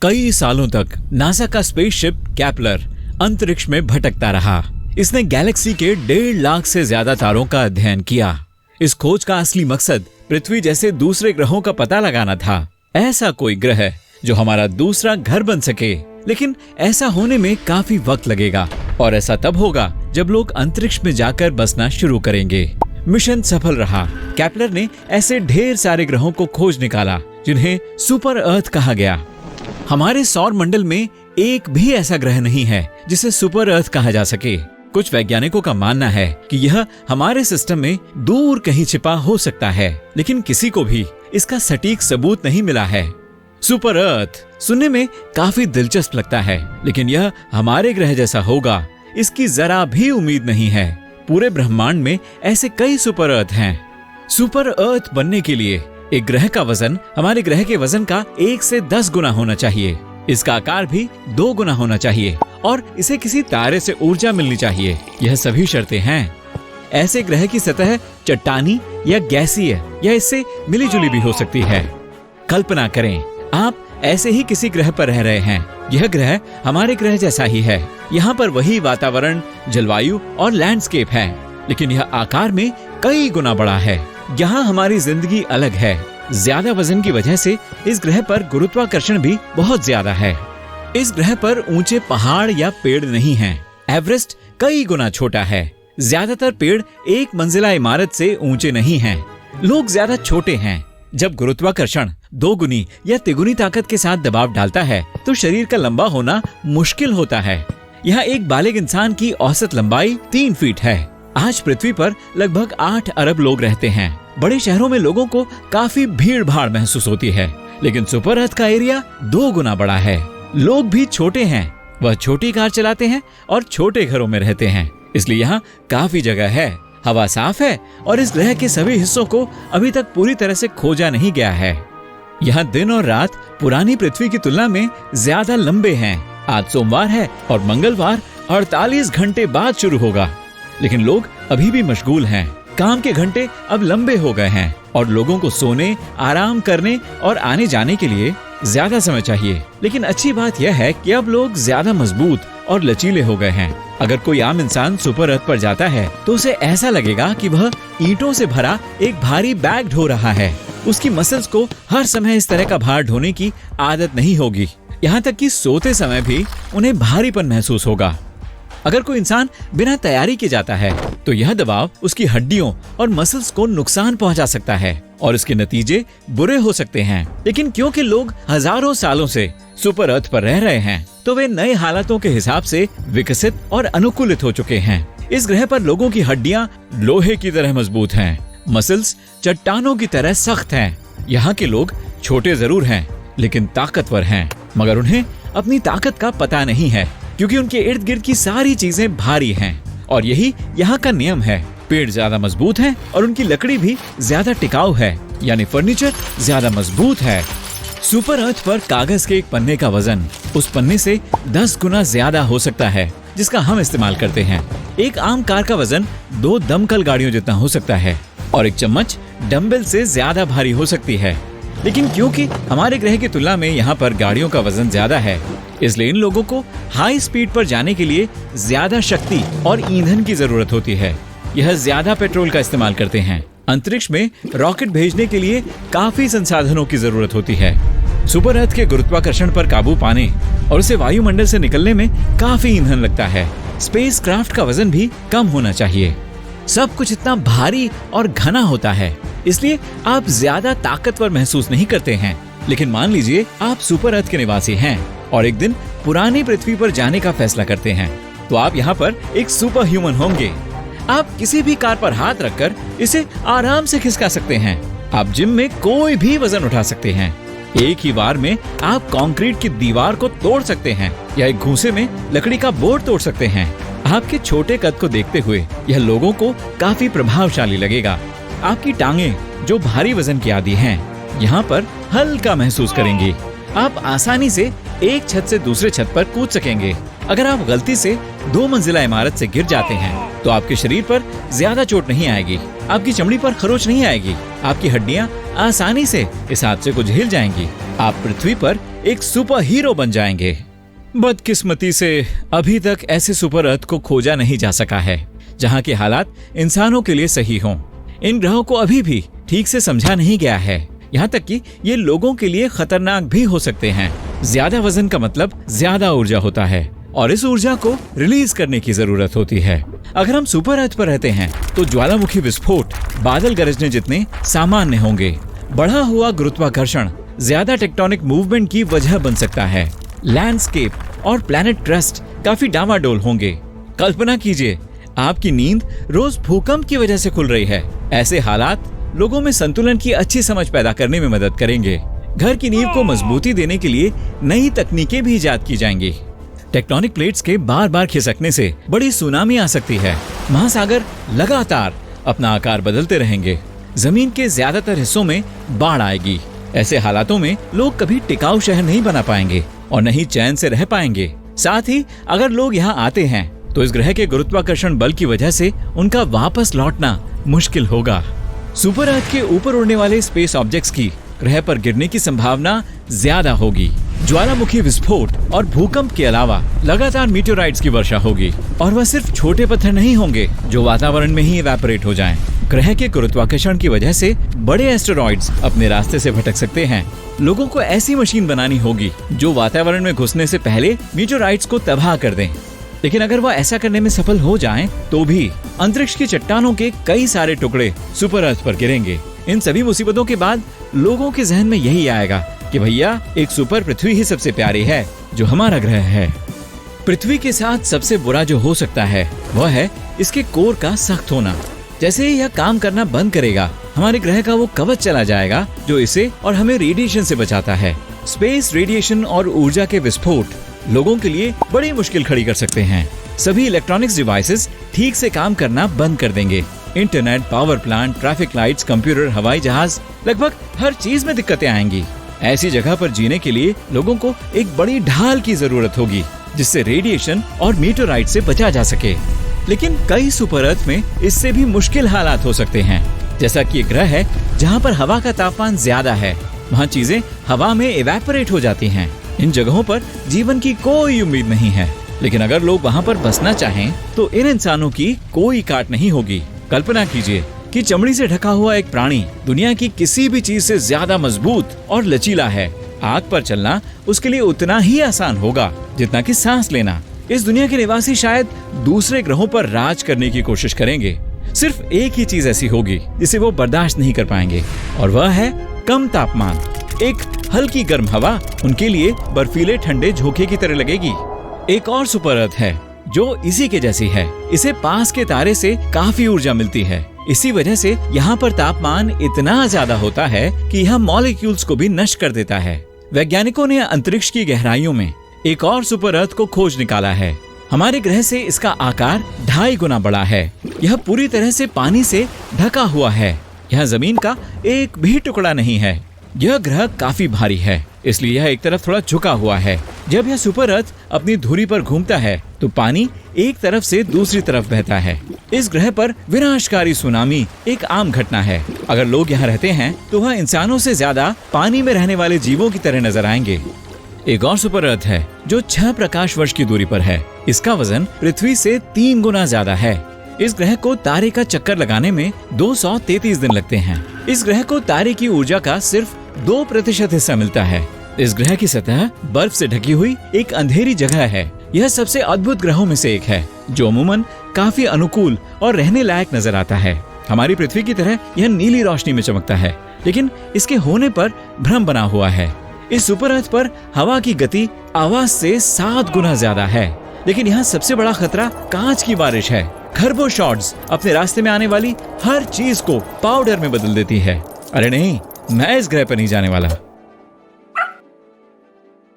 कई सालों तक नासा का स्पेसशिप केपलर अंतरिक्ष में भटकता रहा। इसने गैलेक्सी के 1.5 लाख से ज्यादा तारों का अध्ययन किया। इस खोज का असली मकसद पृथ्वी जैसे दूसरे ग्रहों का पता लगाना था। ऐसा कोई ग्रह जो हमारा दूसरा घर बन सके। लेकिन ऐसा होने में काफी वक्त लगेगा और ऐसा तब होगा जब लोग अंतरिक्ष में जाकर बसना शुरू करेंगे। मिशन सफल रहा। केपलर ने ऐसे ढेर सारे ग्रहों को खोज निकाला जिन्हें सुपर अर्थ कहा गया। हमारे सौर मंडल में एक भी ऐसा ग्रह नहीं है जिसे सुपर अर्थ कहा जा सके। कुछ वैज्ञानिकों का मानना है कि यह हमारे सिस्टम में दूर कहीं छिपा हो सकता है, लेकिन किसी को भी इसका सटीक सबूत नहीं मिला है। सुपर अर्थ सुनने में काफी दिलचस्प लगता है, लेकिन यह हमारे ग्रह जैसा होगा इसकी जरा भी उम्मीद नहीं है। पूरे ब्रह्मांड में ऐसे कई सुपर अर्थ हैं। सुपर अर्थ बनने के लिए एक ग्रह का वजन हमारे ग्रह के वजन का 1 से 10 गुना होना चाहिए। इसका आकार भी 2 गुना होना चाहिए और इसे किसी तारे से ऊर्जा मिलनी चाहिए। यह सभी शर्तें हैं। ऐसे ग्रह की सतह चट्टानी या गैसीय या इससे मिली जुली भी हो सकती है। कल्पना करें, आप ऐसे ही किसी ग्रह पर रह रहे हैं। यह ग्रह हमारे ग्रह जैसा ही है। यहाँ पर वही वातावरण, जलवायु और लैंडस्केप है, लेकिन यह आकार में कई गुना बड़ा है। यहाँ हमारी जिंदगी अलग है। ज्यादा वजन की वजह से इस ग्रह पर गुरुत्वाकर्षण भी बहुत ज्यादा है। इस ग्रह पर ऊंचे पहाड़ या पेड़ नहीं हैं। एवरेस्ट कई गुना छोटा है। ज्यादातर पेड़ एक मंजिला इमारत से ऊंचे नहीं हैं। लोग ज्यादा छोटे हैं। जब गुरुत्वाकर्षण 2 गुनी या तिगुनी ताकत के साथ दबाव डालता है तो शरीर का लंबा होना मुश्किल होता है। यहाँ एक बालिग इंसान की औसत लंबाई 3 फीट है। आज पृथ्वी पर लगभग 8 अरब लोग रहते हैं। बड़े शहरों में लोगों को काफी भीड़ भाड़ महसूस होती है, लेकिन सुपर अर्थ का एरिया 2 गुना बड़ा है। लोग भी छोटे हैं। वह छोटी कार चलाते हैं और छोटे घरों में रहते हैं, इसलिए यहाँ काफी जगह है। हवा साफ है और इस ग्रह के सभी हिस्सों को अभी तक पूरी तरह से खोजा नहीं गया है। यहाँ दिन और रात पुरानी पृथ्वी की तुलना में ज्यादा लंबे हैं। आज सोमवार है और मंगलवार 48 घंटे बाद शुरू होगा, लेकिन लोग अभी भी मशगूल हैं। काम के घंटे अब लंबे हो गए हैं और लोगों को सोने, आराम करने और आने जाने के लिए ज्यादा समय चाहिए। लेकिन अच्छी बात यह है कि अब लोग ज्यादा मजबूत और लचीले हो गए हैं। अगर कोई आम इंसान सुपर अर्थ पर जाता है तो उसे ऐसा लगेगा कि वह ईंटों से भरा एक भारी बैग ढो रहा है। उसकी मसल्स को हर समय इस तरह का भार ढोने की आदत नहीं होगी। यहाँ तक कि सोते समय भी उन्हें भारीपन महसूस होगा। अगर कोई इंसान बिना तैयारी के जाता है तो यह दबाव उसकी हड्डियों और मसल्स को नुकसान पहुंचा सकता है और इसके नतीजे बुरे हो सकते हैं। लेकिन क्योंकि लोग हजारों सालों से सुपर अर्थ पर रह रहे हैं तो वे नए हालातों के हिसाब से विकसित और अनुकूलित हो चुके हैं। इस ग्रह पर लोगों की हड्डियां लोहे की तरह मजबूत हैं, मसल्स चट्टानों की तरह सख्त हैं। यहाँ के लोग छोटे जरूर हैं लेकिन ताकतवर हैं, मगर उन्हें अपनी ताकत का पता नहीं है क्योंकि उनके इर्द गिर्द की सारी चीजें भारी हैं और यही यहाँ का नियम है। पेड़ ज्यादा मजबूत हैं और उनकी लकड़ी भी ज्यादा टिकाऊ है, यानी फर्नीचर ज्यादा मजबूत है। सुपर अर्थ पर कागज के एक पन्ने का वजन उस पन्ने से 10 गुना ज्यादा हो सकता है जिसका हम इस्तेमाल करते हैं। एक आम कार का वजन 2 दमकल गाड़ियों जितना हो सकता है और एक चम्मच डंबल से ज्यादा भारी हो सकती है। लेकिन क्योंकि हमारे ग्रह की तुलना में यहाँ पर गाड़ियों का वजन ज्यादा है, इसलिए इन लोगों को हाई स्पीड पर जाने के लिए ज्यादा शक्ति और ईंधन की जरूरत होती है। यह ज्यादा पेट्रोल का इस्तेमाल करते हैं। अंतरिक्ष में रॉकेट भेजने के लिए काफी संसाधनों की जरूरत होती है। सुपर अर्थ के गुरुत्वाकर्षण पर काबू पाने और उसे वायुमंडल से निकलने में काफी ईंधन लगता है। स्पेस क्राफ्ट का वजन भी कम होना चाहिए। सब कुछ इतना भारी और घना होता है, इसलिए आप ज्यादा ताकतवर महसूस नहीं करते हैं। लेकिन मान लीजिए आप सुपर अर्थ के निवासी हैं और एक दिन पुरानी पृथ्वी पर जाने का फैसला करते हैं, तो आप यहाँ पर एक सुपर ह्यूमन होंगे। आप किसी भी कार पर हाथ रखकर इसे आराम से खिसका सकते हैं। आप जिम में कोई भी वजन उठा सकते हैं। एक ही बार में आप कंक्रीट की दीवार को तोड़ सकते हैं या एक घूंसे में लकड़ी का बोर्ड तोड़ सकते हैं। आपके छोटे कद को देखते हुए यह लोगों को काफी प्रभावशाली लगेगा। आपकी टांगे जो भारी वजन की आदी हैं, यहाँ पर हल्का महसूस करेंगी। आप आसानी से एक छत से दूसरे छत पर कूद सकेंगे। अगर आप गलती से 2 मंजिला इमारत से गिर जाते हैं तो आपके शरीर पर ज्यादा चोट नहीं आएगी। आपकी चमड़ी पर खरोच नहीं आएगी। आपकी हड्डियां आसानी से इस हादसे को झेल जाएंगी। आप पृथ्वी पर एक सुपर हीरो बन जाएंगे। बदकिस्मती से अभी तक ऐसे सुपर अर्थ को खोजा नहीं जा सका है जहां के हालात इंसानों के लिए सही हों। इन ग्रहों को अभी भी ठीक से समझा नहीं गया है, यहाँ तक कि ये लोगों के लिए खतरनाक भी हो सकते हैं। ज्यादा वजन का मतलब ज्यादा ऊर्जा होता है और इस ऊर्जा को रिलीज करने की जरूरत होती है। अगर हम सुपर अर्थ पर रहते हैं तो ज्वालामुखी विस्फोट बादल गरजने जितने सामान्य होंगे। बढ़ा हुआ गुरुत्वाकर्षण ज्यादा टेक्टोनिक मूवमेंट की वजह बन सकता है। लैंडस्केप और प्लैनेट क्रस्ट काफी डामाडोल होंगे। कल्पना कीजिए आपकी नींद रोज भूकंप की वजह से खुल रही है। ऐसे हालात लोगों में संतुलन की अच्छी समझ पैदा करने में मदद करेंगे। घर की नींव को मजबूती देने के लिए नई तकनीकें भी इजाद की जाएंगी। टेक्टोनिक प्लेट्स के बार बार खिसकने से बड़ी सुनामी आ सकती है। महासागर लगातार अपना आकार बदलते रहेंगे। जमीन के ज्यादातर हिस्सों में बाढ़ आएगी। ऐसे हालातों में लोग कभी टिकाऊ शहर नहीं बना पाएंगे और न ही चैन से रह पाएंगे। साथ ही अगर लोग यहाँ आते हैं तो इस ग्रह के गुरुत्वाकर्षण बल की वजह से उनका वापस लौटना मुश्किल होगा। सुपर अर्थ के ऊपर उड़ने वाले स्पेस ऑब्जेक्ट्स की ग्रह पर गिरने की संभावना ज्यादा होगी। ज्वालामुखी विस्फोट और भूकंप के अलावा लगातार मीटेओराइट्स की वर्षा होगी और वह सिर्फ छोटे पत्थर नहीं होंगे जो वातावरण में ही इवेपोरेट हो जाएं। ग्रह के गुरुत्वाकर्षण की वजह से बड़े एस्टेरॉइड्स अपने रास्ते से भटक सकते हैं। लोगों को ऐसी मशीन बनानी होगी जो वातावरण में घुसने से पहले मीटेओराइट्स को तबाह कर दें। लेकिन अगर वह ऐसा करने में सफल हो जाएं, तो भी अंतरिक्ष की चट्टानों के कई सारे टुकड़े सुपर अर्थ पर गिरेंगे। इन सभी मुसीबतों के बाद लोगों के जहन में यही आएगा कि भैया एक सुपर पृथ्वी ही सबसे प्यारी है जो हमारा ग्रह है। पृथ्वी के साथ सबसे बुरा जो हो सकता है वह है इसके कोर का सख्त होना। जैसे ही यह काम करना बंद करेगा, हमारे ग्रह का वो कवच चला जाएगा जो इसे और हमें रेडिएशन से बचाता है। स्पेस रेडिएशन और ऊर्जा के विस्फोट लोगों के लिए बड़ी मुश्किल खड़ी कर सकते हैं। सभी इलेक्ट्रॉनिक्स डिवाइसेस ठीक से काम करना बंद कर देंगे। Internet, power plant, traffic lights, computer, हवाई जहाज, लगभग हर चीज में दिक्कतें आएंगी। ऐसी जगह पर जीने के लिए लोगों को एक बड़ी ढाल की जरूरत होगी जिससे रेडिएशन और मीटेओराइट से बचा जा सके। लेकिन कई सुपर अर्थ में इससे भी मुश्किल हालात हो सकते हैं। जैसा कि एक ग्रह है जहाँ पर हवा का तापमान ज्यादा है, वहाँ चीजें हवा में इवेपोरेट हो जाती हैं। इन जगहों पर जीवन की कोई उम्मीद नहीं है। लेकिन अगर लोग वहाँ पर बसना चाहें तो इन इंसानों की कोई काट नहीं होगी। कल्पना कीजिए कि चमड़ी से ढका हुआ एक प्राणी दुनिया की किसी भी चीज से ज्यादा मजबूत और लचीला है। आग पर चलना उसके लिए उतना ही आसान होगा जितना कि सांस लेना। इस दुनिया के निवासी शायद दूसरे ग्रहों पर राज करने की कोशिश करेंगे। सिर्फ एक ही चीज ऐसी होगी जिसे वो बर्दाश्त नहीं कर पाएंगे और वह है कम तापमान। एक हल्की गर्म हवा उनके लिए बर्फीले ठंडे झोंके की तरह लगेगी। एक और सुपर अर्थ है जो इसी के जैसी है। इसे पास के तारे से काफी ऊर्जा मिलती है। इसी वजह से यहाँ पर तापमान इतना ज्यादा होता है कि यह मॉलिक्यूल्स को भी नष्ट कर देता है। वैज्ञानिकों ने अंतरिक्ष की गहराइयों में एक और सुपर अर्थ को खोज निकाला है। हमारे ग्रह से इसका आकार 2.5 गुना बड़ा है। यह पूरी तरह से पानी से ढका हुआ है। यह जमीन का एक भी टुकड़ा नहीं है। यह ग्रह काफी भारी है, इसलिए यह एक तरफ थोड़ा झुका हुआ है। जब यह सुपर अर्थ अपनी धुरी पर घूमता है तो पानी एक तरफ से दूसरी तरफ बहता है। इस ग्रह पर विनाशकारी सुनामी एक आम घटना है। अगर लोग यहाँ रहते हैं तो वह इंसानों से ज्यादा पानी में रहने वाले जीवों की तरह नजर आएंगे। एक और सुपर अर्थ है जो 6 प्रकाश वर्ष की दूरी पर है। इसका वजन पृथ्वी से 3 गुना ज्यादा है। इस ग्रह को तारे का चक्कर लगाने में 233 दिन लगते हैं। इस ग्रह को तारे की ऊर्जा का सिर्फ 2% हिस्सा मिलता है। इस ग्रह की सतह बर्फ से ढकी हुई एक अंधेरी जगह है। यह सबसे अद्भुत ग्रहों में से एक है जो अमूमन काफी अनुकूल और रहने लायक नजर आता है। हमारी पृथ्वी की तरह यह नीली रोशनी में चमकता है, लेकिन इसके होने पर भ्रम बना हुआ है। इस सुपर अर्थ पर हवा की गति आवाज से 7 गुना ज्यादा है। लेकिन यहाँ सबसे बड़ा खतरा कांच की बारिश है। खरबों शॉट्स अपने रास्ते में आने वाली हर चीज को पाउडर में बदल देती है। अरे नहीं, मैं इस ग्रह पर नहीं जाने वाला।